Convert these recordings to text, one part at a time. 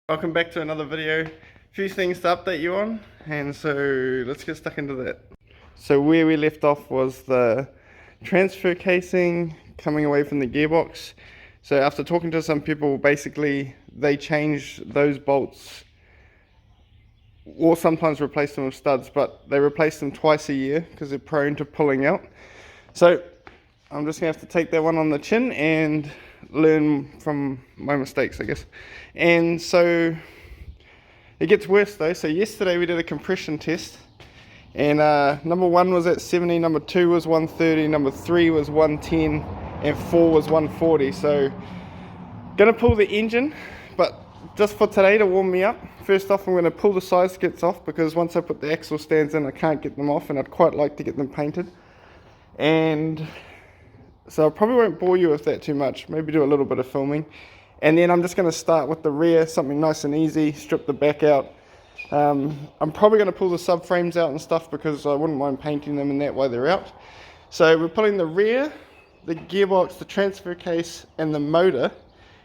Welcome back to another video. A few things to update you on, and so let's get stuck into that. So where we left off was the transfer casing coming away from the gearbox. So after talking to some people, basically they change those bolts or sometimes replace them with studs, but they replace them twice a year because they're prone to pulling out. So I'm just gonna have to take that one on the chin and learn from my mistakes, I guess. And so it gets worse though. So yesterday we did a compression test, and number 1 was at 70, number 2 was 130, number 3 was 110, and 4 was 140. So gonna pull the engine, but just for today to warm me up, first off I'm going to pull the side skirts off, because once I put the axle stands in I can't get them off, and I'd quite like to get them painted. And so I probably won't bore you with that too much, maybe do a little bit of filming. And then I'm just going to start with the rear, something nice and easy, strip the back out. I'm probably going to pull the subframes out and stuff because I wouldn't mind painting them in that while they're out. So we're pulling the rear, the gearbox, the transfer case and the motor,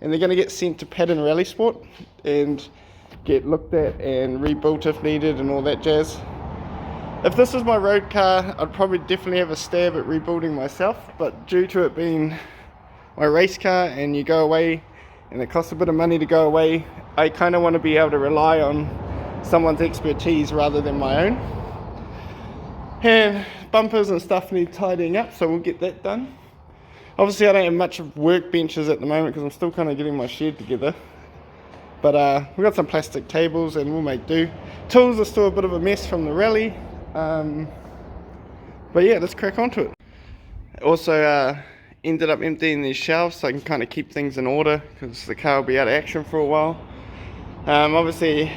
and they're going to get sent to Pattern Rally Sport and get looked at and rebuilt if needed and all that jazz. If this was my road car, I'd probably definitely have a stab at rebuilding myself, but due to it being my race car and you go away and it costs a bit of money to go away, I kind of want to be able to rely on someone's expertise rather than my own. And bumpers and stuff need tidying up, so we'll get that done. Obviously I don't have much workbenches at the moment because I'm still kind of getting my shed together. But we've got some plastic tables and we'll make do. Tools are still a bit of a mess from the rally. But yeah, let's crack onto it. Also ended up emptying these shelves so I can kind of keep things in order because the car will be out of action for a while. Obviously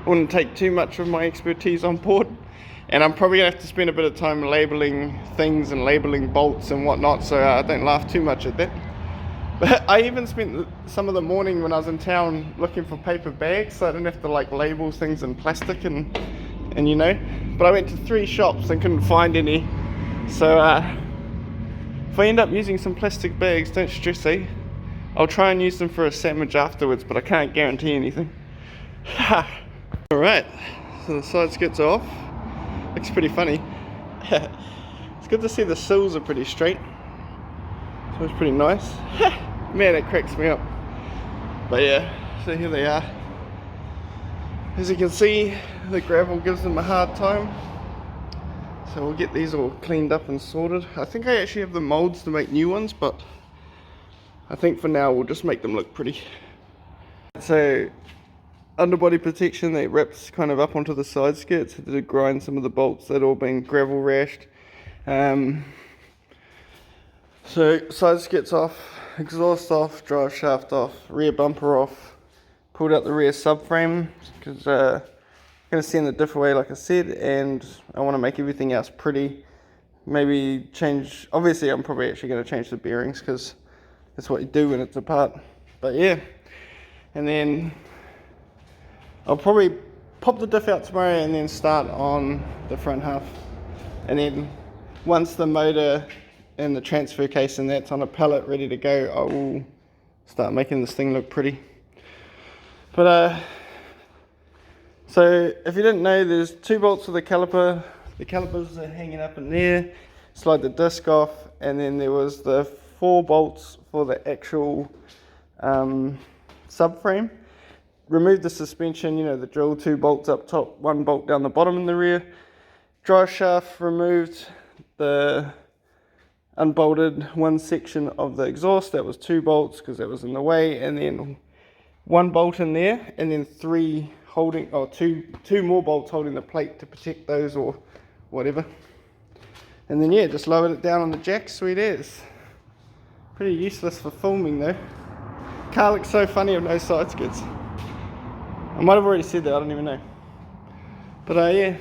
wouldn't take too much of my expertise on board, and I'm probably gonna have to spend a bit of time labeling things and labeling bolts and whatnot, so I don't laugh too much at that. But I even spent some of the morning when I was in town looking for paper bags so I didn't have to like label things in plastic and you know. But I went to 3 shops and couldn't find any, so if I end up using some plastic bags, don't stress, eh? I'll try and use them for a sandwich afterwards, but I can't guarantee anything. Alright, so the side skirts are off. Looks pretty funny. It's good to see the sills are pretty straight, so it's pretty nice. Man, it cracks me up. But yeah, so here they are. As you can see, the gravel gives them a hard time, so we'll get these all cleaned up and sorted. I think I actually have the molds to make new ones, but I think for now we'll just make them look pretty. So underbody protection that wraps kind of up onto the side skirts, had to grind some of the bolts that had all been gravel rashed. So side skirts off, exhaust off, drive shaft off, rear bumper off, pulled out the rear subframe because I'm going to send the diff away like I said, and I want to make everything else pretty. Maybe change, obviously I'm probably actually going to change the bearings because that's what you do when it's apart. But yeah, and then I'll probably pop the diff out tomorrow and then start on the front half. And then once the motor and the transfer case and that's on a pallet ready to go, I will start making this thing look pretty. But so if you didn't know, there's 2 bolts for the caliper. The calipers are hanging up in there. Slide the disc off, and then there was the 4 bolts for the actual subframe. Remove the suspension, you know, the drill, 2 bolts up top, 1 bolt down the bottom in the rear. Drive shaft removed, the unbolted 1 section of the exhaust, that was 2 bolts because that was in the way, and then 1 bolt in there, and then 3 holding, or two more bolts holding the plate to protect those or whatever. And then yeah, just lowered it down on the jack, sweet as. Pretty useless for filming though. Car looks so funny with no side skirts. I might have already said that, I don't even know. But yeah,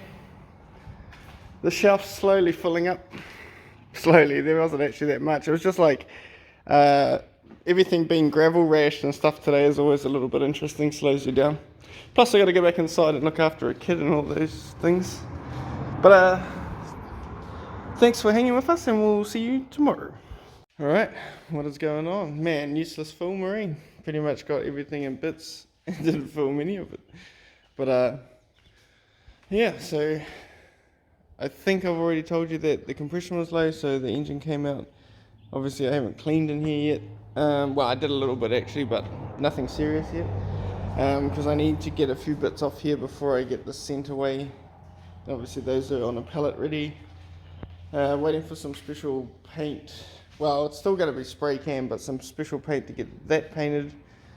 the shelf's slowly filling up. Slowly, there wasn't actually that much. It was just like everything being gravel rashed and stuff today is always a little bit interesting, slows you down. Plus I got to go back inside and look after a kid and all those things. But thanks for hanging with us, and we'll see you tomorrow. Alright, what is going on? Man, useless full marine. Pretty much got everything in bits and didn't film any of it. But yeah, so I think I've already told you that the compression was low, so the engine came out. Obviously I haven't cleaned in here yet. Well, I did a little bit actually, but nothing serious yet. Because I need to get a few bits off here before I get this sent away. Obviously those are on a pallet ready. Waiting for some special paint. Well, it's still going to be spray can, but some special paint to get that painted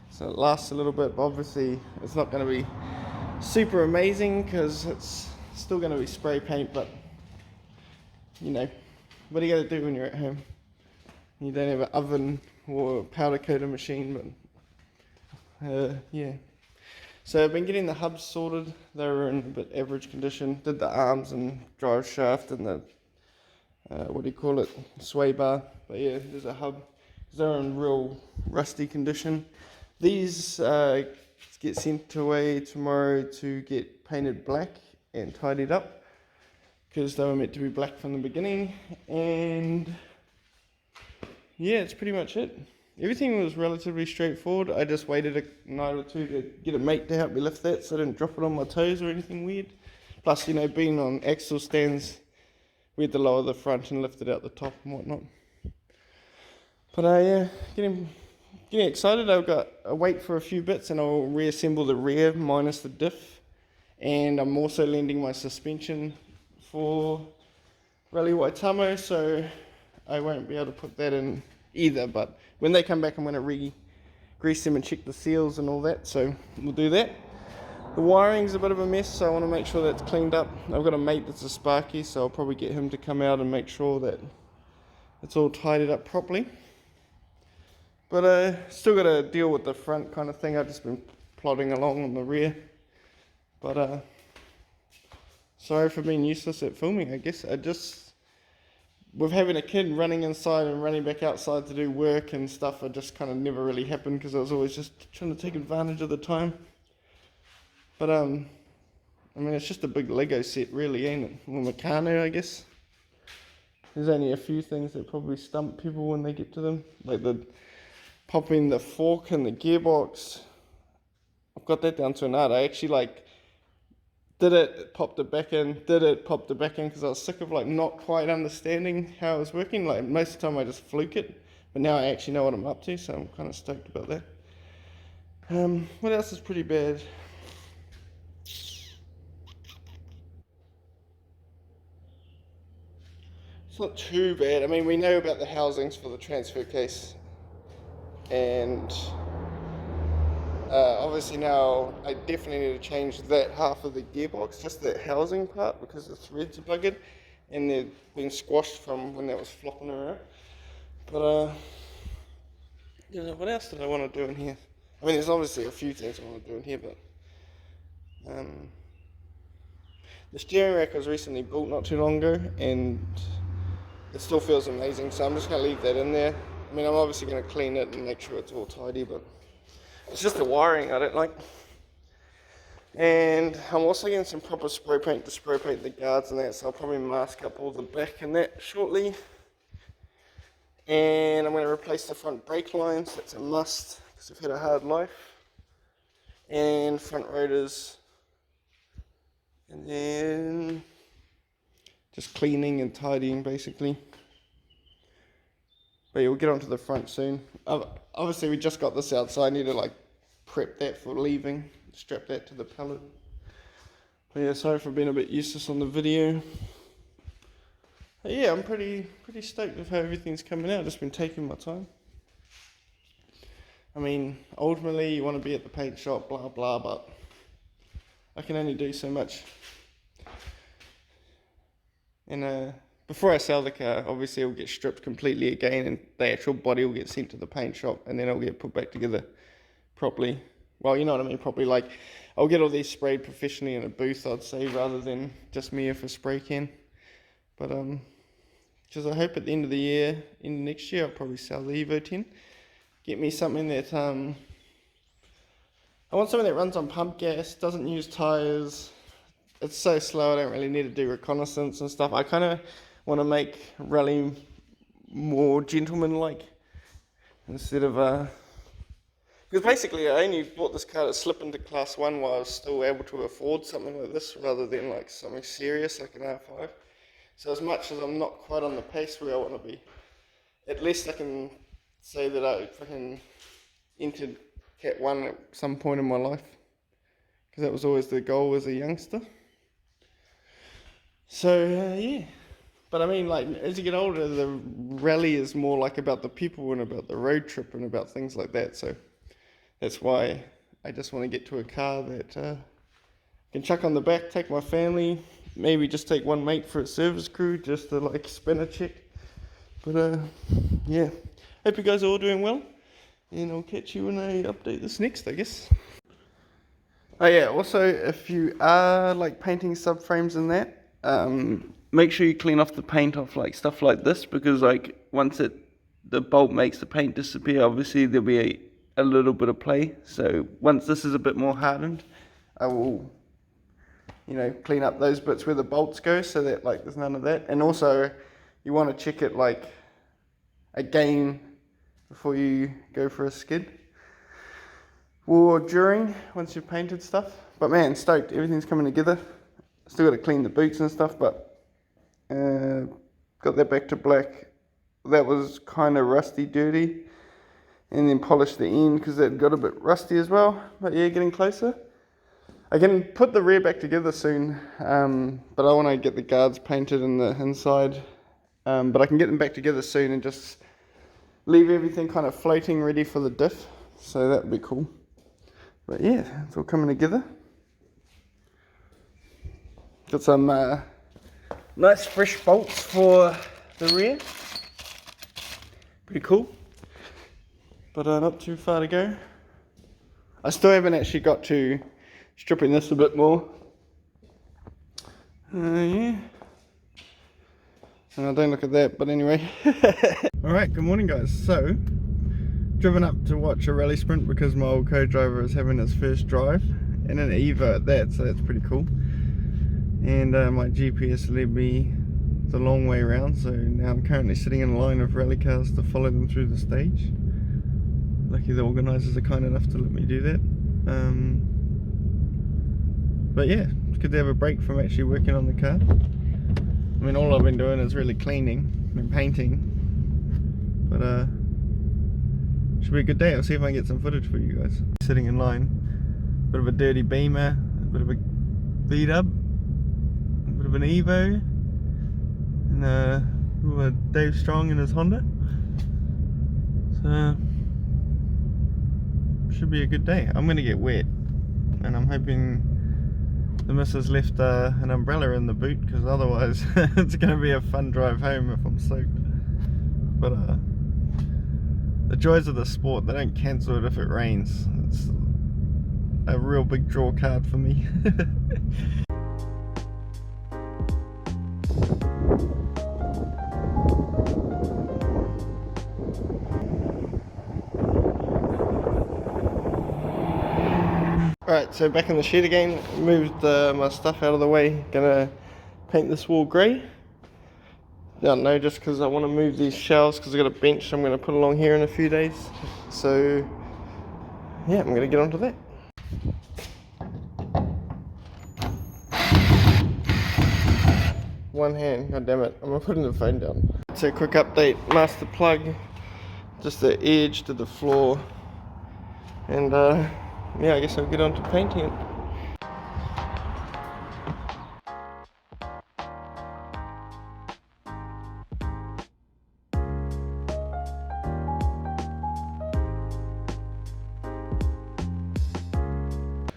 so it lasts a little bit. But obviously it's not going to be super amazing because it's still going to be spray paint, but you know, what do you got to do when you're at home? You don't have an oven or a powder coater machine, but yeah. So I've been getting the hubs sorted. They were in a bit average condition. Did the arms and drive shaft and the what do you call it, sway bar. But yeah, there's a hub. They're in real rusty condition. These get sent away tomorrow to get painted black and tidied up because they were meant to be black from the beginning. And yeah, it's pretty much it. Everything was relatively straightforward. I just waited a night or two to get a mate to help me lift that so I didn't drop it on my toes or anything weird. Plus, you know, being on axle stands, we had to lower the front and lift it out the top and whatnot. But yeah, getting excited. I've got a wait for a few bits and I'll reassemble the rear minus the diff. And I'm also lending my suspension for Rally Waitamo, so I won't be able to put that in either, but when they come back I'm going to re-grease them and check the seals and all that, so we'll do that. The wiring's a bit of a mess, so I want to make sure that's cleaned up. I've got a mate that's a Sparky, so I'll probably get him to come out and make sure that it's all tidied up properly. But still got to deal with the front kind of thing. I've just been plodding along on the rear. But sorry for being useless at filming, I guess. With having a kid running inside and running back outside to do work and stuff, it just kind of never really happened because I was always just trying to take advantage of the time. But I mean, it's just a big Lego set really, ain't it? Well, Meccano, I guess. There's only a few things that probably stump people when they get to them, like the popping the fork and the gearbox. I've got that down to an art. I actually did it, popped it back in, popped it back in, because I was sick of not quite understanding how it was working. Like most of the time I just fluke it, but now I actually know what I'm up to, so I'm kind of stoked about that. What else is pretty bad? It's not too bad. I mean, we know about the housings for the transfer case, and obviously now I definitely need to change that half of the gearbox, just that housing part, because the threads are buggered and they've been squashed from when that was flopping around. But you know, what else did I want to do in here? I mean, there's obviously a few things I want to do in here, but the steering rack was recently built not too long ago and it still feels amazing, so I'm just going to leave that in there. I mean, I'm obviously going to clean it and make sure it's all tidy, but it's just the wiring I don't like. And I'm also getting some proper spray paint to spray paint the guards and that, so I'll probably mask up all the back and that shortly. And I'm going to replace the front brake lines, that's a must, because I've had a hard life. And front rotors. And then just cleaning and tidying basically. But yeah, we'll get onto the front soon. Obviously we just got this out, so I need to prep that for leaving, strap that to the pallet. But yeah, sorry for being a bit useless on the video. But yeah, I'm pretty stoked with how everything's coming out. Just been taking my time. I mean, ultimately you want to be at the paint shop, blah blah, but I can only do so much. And before I sell the car, obviously it'll get stripped completely again and the actual body will get sent to the paint shop and then it'll get put back together properly. Well, you know what I mean, properly. I'll get all these sprayed professionally in a booth, I'd say, rather than just me with a spray can. But because I hope at the end of the year, in the next year, I'll probably sell the Evo 10. Get me something that I want something that runs on pump gas, doesn't use tyres. It's so slow, I don't really need to do reconnaissance and stuff. I kind of want to make rally more gentleman-like instead of... Because basically I only bought this car to slip into class 1 while I was still able to afford something like this, rather than like something serious like an R5. So as much as I'm not quite on the pace where I want to be, at least I can say that I fucking entered Cat 1 at some point in my life. Because that was always the goal as a youngster. So yeah. But I mean, like, as you get older, the rally is more like about the people and about the road trip and about things like that. So that's why I just want to get to a car that can chuck on the back, take my family, maybe just take one mate for a service crew just to like spin a check. But yeah, hope you guys are all doing well, and I'll catch you when I update this next, I guess. Oh yeah, also if you are like painting subframes and that, make sure you clean off the paint off like stuff like this, because like once the bolt makes the paint disappear, obviously there'll be a little bit of play. So once this is a bit more hardened, I will, you know, clean up those bits where the bolts go, so that like there's none of that. And also you want to check it like again before you go for a skid, or during, once you've painted stuff. But man, stoked, everything's coming together. Still got to clean the boots and stuff, but got that back to black. That was kind of rusty, dirty, and then polished the end because that got a bit rusty as well. But yeah, getting closer. I can put the rear back together soon, but I want to get the guards painted in the inside. But I can get them back together soon and just leave everything kind of floating ready for the diff. So that would be cool. But yeah, it's all coming together. Got some nice fresh bolts for the rear. Pretty cool. But not too far to go. I still haven't actually got to stripping this a bit more. Yeah. Don't look at that, but anyway. Alright, good morning guys. So, driven up to watch a rally sprint because my old co-driver is having his first drive, and an Evo at that, so that's pretty cool. And my GPS led me the long way around, so now I'm currently sitting in a line of rally cars to follow them through the stage. Lucky the organisers are kind enough to let me do that. But yeah, it's good to have a break from actually working on the car. I mean, all I've been doing is really cleaning and painting, but should be a good day. I'll see if I can get some footage for you guys. Sitting in line, bit of a dirty Beamer, a bit of a beat up, a bit of an Evo, and a Dave Strong in his Honda. So should be a good day. I'm gonna get wet, and I'm hoping the missus left an umbrella in the boot, because otherwise it's gonna be a fun drive home if I'm soaked. But the joys of the sport, they don't cancel it if it rains. It's a real big draw card for me. Alright, so back in the shed again, moved my stuff out of the way, gonna paint this wall grey. I don't know, just because I want to move these shelves, because I've got a bench I'm going to put along here in a few days. So yeah, I'm going to get onto that. One hand, god damn it, I'm going to put the phone down. So quick update, master plug, just the edge to the floor, and yeah, I guess I'll get on to painting it.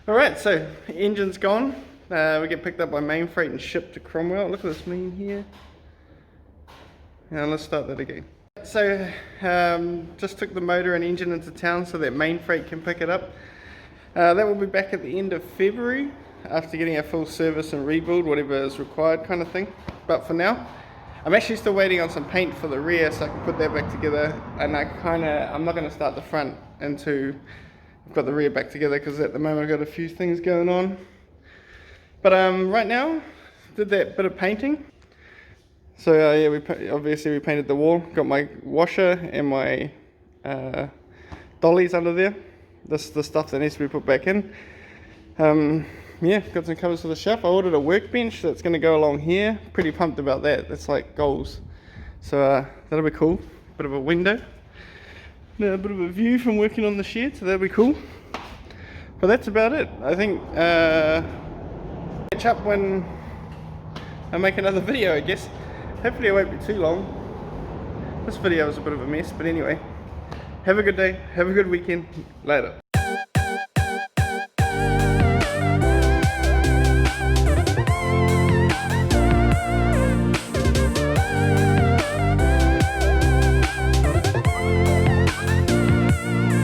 Alright, so engine's gone. We get picked up by main freight and shipped to Cromwell. Look at this main here. Now let's start that again. So just took the motor and engine into town so that main freight can pick it up. That will be back at the end of February after getting a full service and rebuild, whatever is required kind of thing. But for now, I'm actually still waiting on some paint for the rear so I can put that back together. And I'm not going to start the front until I've got the rear back together, because at the moment I've got a few things going on. But right now, did that bit of painting. So yeah, obviously we painted the wall. Got my washer and my dollies under there. This is the stuff that needs to be put back in. Yeah, got some covers for the shaft. I ordered a workbench that's going to go along here. Pretty pumped about that. That's like goals. So that'll be cool. Bit of a window. A bit of a view from working on the shed, so that'll be cool. But that's about it. I think catch up when I make another video, I guess. Hopefully it won't be too long. This video was a bit of a mess, but anyway. Have a good day. Have a good weekend. Later.